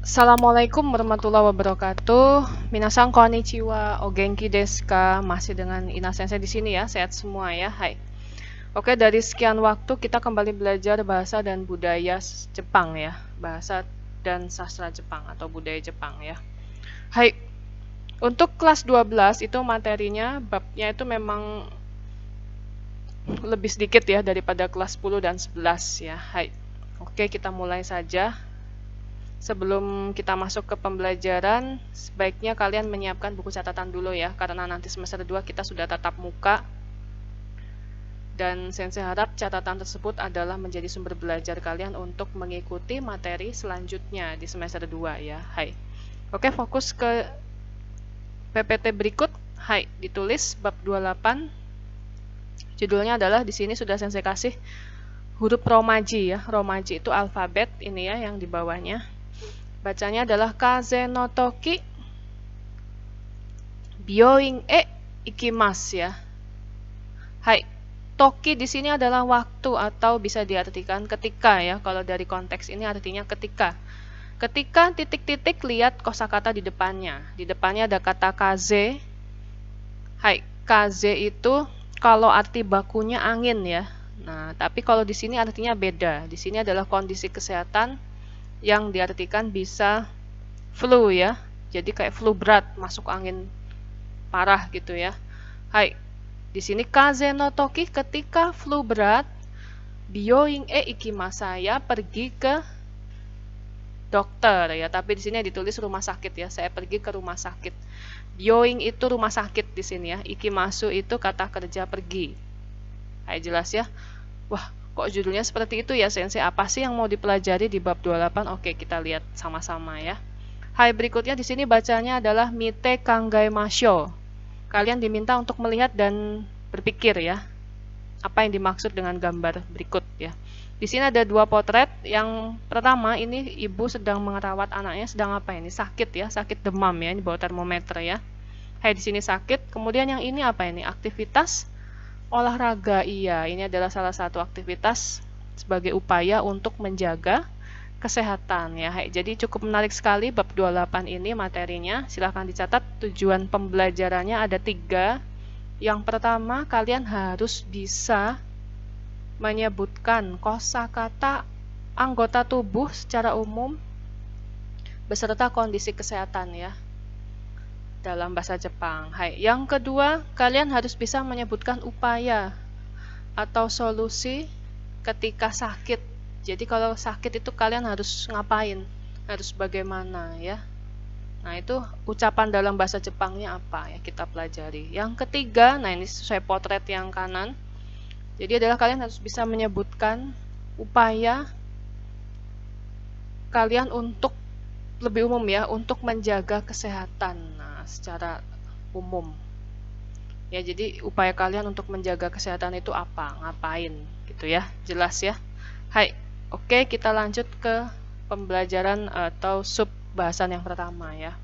Assalamualaikum warahmatullahi wabarakatuh. Minasan konnichiwa, o genki desu ka? Masih dengan Ina Sensei di sini ya, sehat semua ya. Hai. Oke, dari sekian waktu kita kembali belajar bahasa dan budaya Jepang ya. Bahasa dan sastra Jepang atau budaya Jepang ya. Hai. Untuk kelas 12 itu materinya babnya itu memang lebih sedikit ya daripada kelas 10 dan 11 ya. Hai. Oke, kita mulai saja. Sebelum kita masuk ke pembelajaran, sebaiknya kalian menyiapkan buku catatan dulu ya, karena nanti semester 2 kita sudah tatap muka. Dan Sensei harap catatan tersebut adalah menjadi sumber belajar kalian untuk mengikuti materi selanjutnya di semester 2 ya. Hai. Oke, fokus ke PPT berikut. Hai, ditulis bab 28. Judulnya adalah di sini sudah Sensei kasih huruf romaji ya. Romaji itu alfabet ini ya yang di bawahnya. Bacanya adalah kaze no toki byoin e ikimasu ya. Hai, toki di sini adalah waktu atau bisa diartikan ketika ya. Kalau dari konteks ini artinya ketika. Ketika titik-titik lihat kosakata di depannya. Di depannya ada kata kaze. Hai, kaze itu kalau arti bakunya angin ya. Nah, tapi kalau di sini artinya beda. Di sini adalah kondisi kesehatan yang diartikan bisa flu ya. Jadi kayak flu berat, masuk angin parah gitu ya. Hai. Di sini kaze no toki ketika flu berat, byoin e ikimasu saya pergi ke dokter ya. Tapi di sini ditulis rumah sakit ya. Saya pergi ke rumah sakit. Byoin itu rumah sakit di sini ya. Ikimasu itu kata kerja pergi. Hai, jelas ya. Wah, kok judulnya seperti itu ya Sensei? Apa sih yang mau dipelajari di bab 28? Oke, kita lihat sama-sama ya. Hai, berikutnya di sini bacanya adalah mite kangai masho. Kalian diminta untuk melihat dan berpikir ya. Apa yang dimaksud dengan gambar berikut ya. Di sini ada dua potret. Yang pertama ini ibu sedang merawat anaknya, sedang apa ini? Sakit ya, sakit demam ya, ini bawa termometer ya. Hai, di sini sakit. Kemudian yang ini apa ini? Aktivitas olahraga. Iya, ini adalah salah satu aktivitas sebagai upaya untuk menjaga kesehatan ya. Jadi cukup menarik sekali bab 28 ini materinya. Silahkan dicatat. Tujuan pembelajarannya ada 3. Yang pertama, kalian harus bisa menyebutkan kosakata anggota tubuh secara umum beserta kondisi kesehatan ya dalam bahasa Jepang. Hai. Yang kedua, kalian harus bisa menyebutkan upaya atau solusi ketika sakit. Jadi kalau sakit itu kalian harus ngapain? Harus bagaimana ya? Nah, itu ucapan dalam bahasa Jepangnya apa ya kita pelajari. Yang ketiga, nah ini sesuai potret yang kanan. Jadi adalah kalian harus bisa menyebutkan upaya kalian untuk lebih umum ya, untuk menjaga kesehatan. Nah, secara umum. Ya, jadi upaya kalian untuk menjaga kesehatan itu apa? Ngapain? Gitu ya. Jelas ya. Hai. Oke, kita lanjut ke pembelajaran atau sub bahasan yang pertama ya.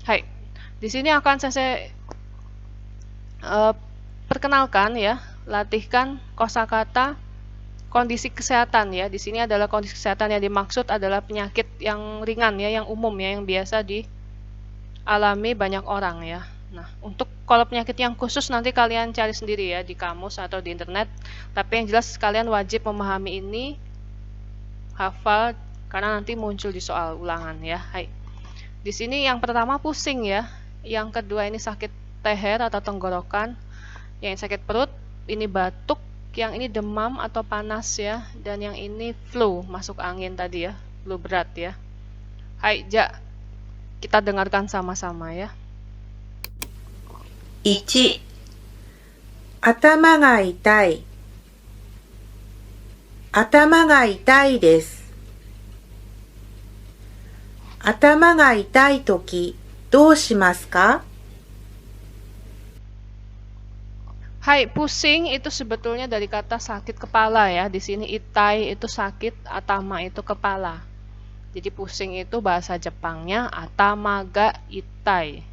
Hai. Di sini akan saya perkenalkan ya, latihkan kosakata kondisi kesehatan ya. Di sini adalah kondisi kesehatan yang dimaksud adalah penyakit yang ringan ya, yang umum ya, yang biasa dialami banyak orang ya. Nah, untuk kalau penyakit yang khusus nanti kalian cari sendiri ya di kamus atau di internet. Tapi yang jelas kalian wajib memahami ini, hafal karena nanti muncul di soal ulangan ya. Hai. Di sini yang pertama pusing ya. Yang kedua ini sakit leher atau tenggorokan. Yang sakit perut, ini batuk. Yang ini demam atau panas ya. Dan yang ini flu, masuk angin tadi ya. Flu berat ya. Hai, kita dengarkan sama-sama ya. 1. 頭が痛い。頭が痛いです。頭が痛いとき、どうしますか? Hai, pusing itu sebetulnya dari kata sakit kepala ya. Di sini itai itu sakit, atama itu kepala. Jadi pusing itu bahasa Jepangnya atama ga itai.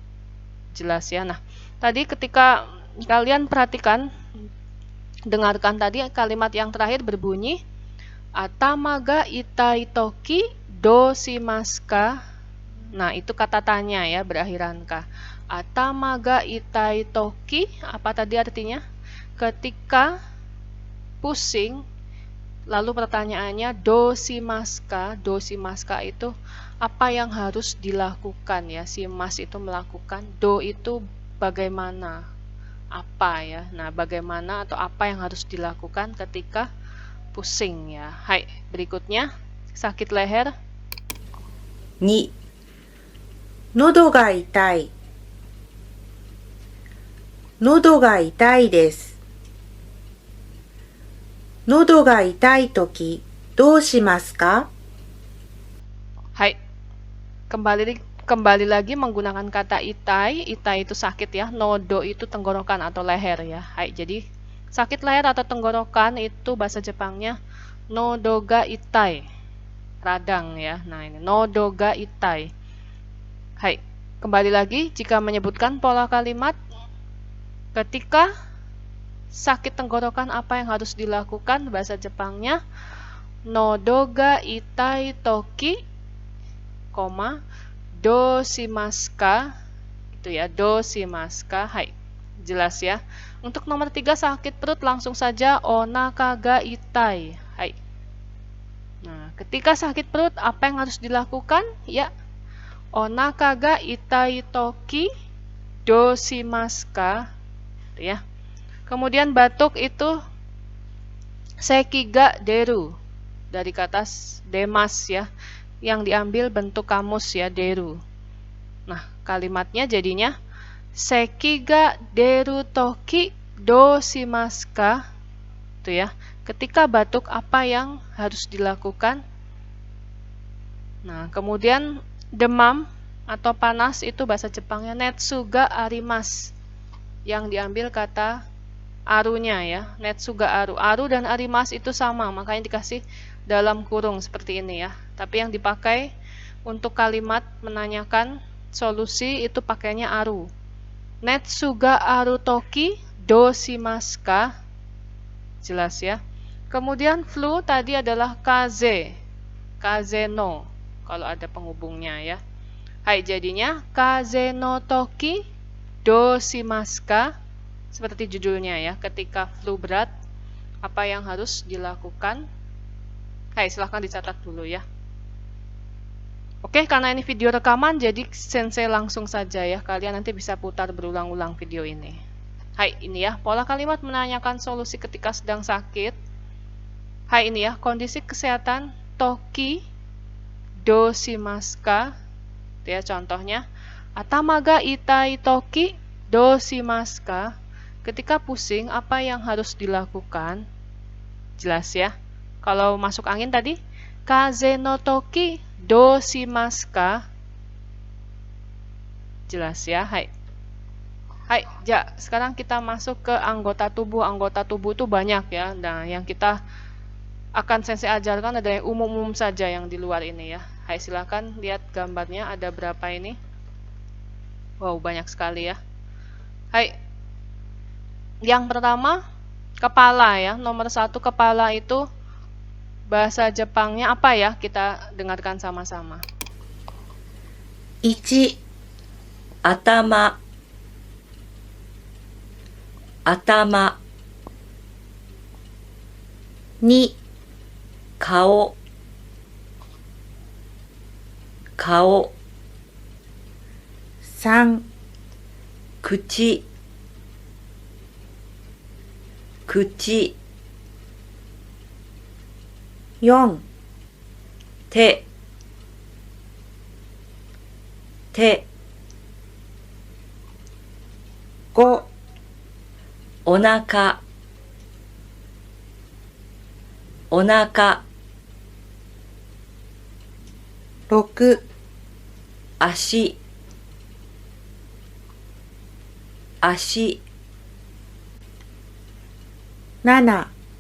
Jelas ya. Nah, tadi ketika kalian perhatikan, dengarkan tadi kalimat yang terakhir berbunyi atama ga itai toki doshimasu ka? Nah, itu kata tanya ya, berakhiran ka. Atama ga itai toki, apa tadi artinya? Ketika pusing, lalu pertanyaannya doshimasu ka? Doshimasu ka itu apa yang harus dilakukan ya? Si mas itu melakukan, do itu bagaimana? Apa ya? Nah, bagaimana atau apa yang harus dilakukan ketika pusing ya? Hai, berikutnya sakit leher. 2、喉が痛い。喉が痛いです。喉が痛いとき、どうしますか？ Hai, kembali lagi menggunakan kata itai. Itai itu sakit ya. Nodo itu tenggorokan atau leher ya. Hai, jadi sakit leher atau tenggorokan itu bahasa Jepangnya nodo ga itai. Radang ya. Nah, ini nodo ga itai. Hai, kembali lagi jika menyebutkan pola kalimat ketika sakit tenggorokan apa yang harus dilakukan, bahasa Jepangnya nodo ga itai toki, doshimasu ka, itu ya, doshimasu ka. Hai, jelas ya. Untuk nomor 3 sakit perut langsung saja onaka ga itai. Hai. Nah, ketika sakit perut apa yang harus dilakukan? Ya, onaka ga itai toki doshimasu ka, itu ya. Kemudian batuk itu seki ga deru, dari kata demas ya, yang diambil bentuk kamus ya, deru. Nah, kalimatnya jadinya seki ga deru toki doshimasu ka, itu ya. Ketika batuk apa yang harus dilakukan? Nah, kemudian demam atau panas itu bahasa Jepangnya netsu ga arimasu, yang diambil kata arunya ya, netsu ga aru. Aru dan arimasu itu sama, makanya dikasih dalam kurung seperti ini ya. Tapi yang dipakai untuk kalimat menanyakan solusi itu pakainya aru. Netsu ga aru toki doshimasu ka? Jelas ya. Kemudian flu tadi adalah kaze. Kaze no, kalau ada penghubungnya ya. Hai, jadinya kaze no toki doshimasu ka? Seperti judulnya ya, ketika flu berat apa yang harus dilakukan? Hai, silahkan dicatat dulu ya. Oke, karena ini video rekaman jadi sensei langsung saja ya. Kalian nanti bisa putar berulang-ulang video ini. Hai, ini ya, pola kalimat menanyakan solusi ketika sedang sakit. Hai, ini ya, kondisi kesehatan toki doshimasu ka? Itu ya contohnya. Atama ga itai toki doshimasu ka? Ketika pusing, apa yang harus dilakukan? Jelas ya. Kalau masuk angin tadi, kaze no toki doshimasu ka? Jelas ya. Hai. Hai, ja, sekarang kita masuk ke anggota tubuh. Anggota tubuh itu banyak ya. Nah, yang kita akan sensei ajarkan ada yang umum-umum saja yang di luar ini ya. Hai, silakan lihat gambarnya ada berapa ini. Wow, banyak sekali ya. Hai. Yang pertama, kepala ya. Nomor 1 kepala itu bahasa Jepangnya apa ya? Kita dengarkan sama-sama. 1、頭、頭。2、顔、顔。3、口、口。4、手、手。5、お腹、お腹。6、足、足。7、目、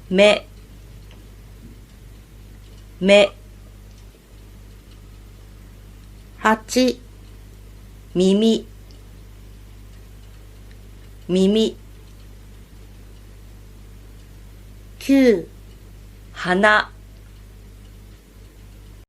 目。8、耳、耳。9、鼻、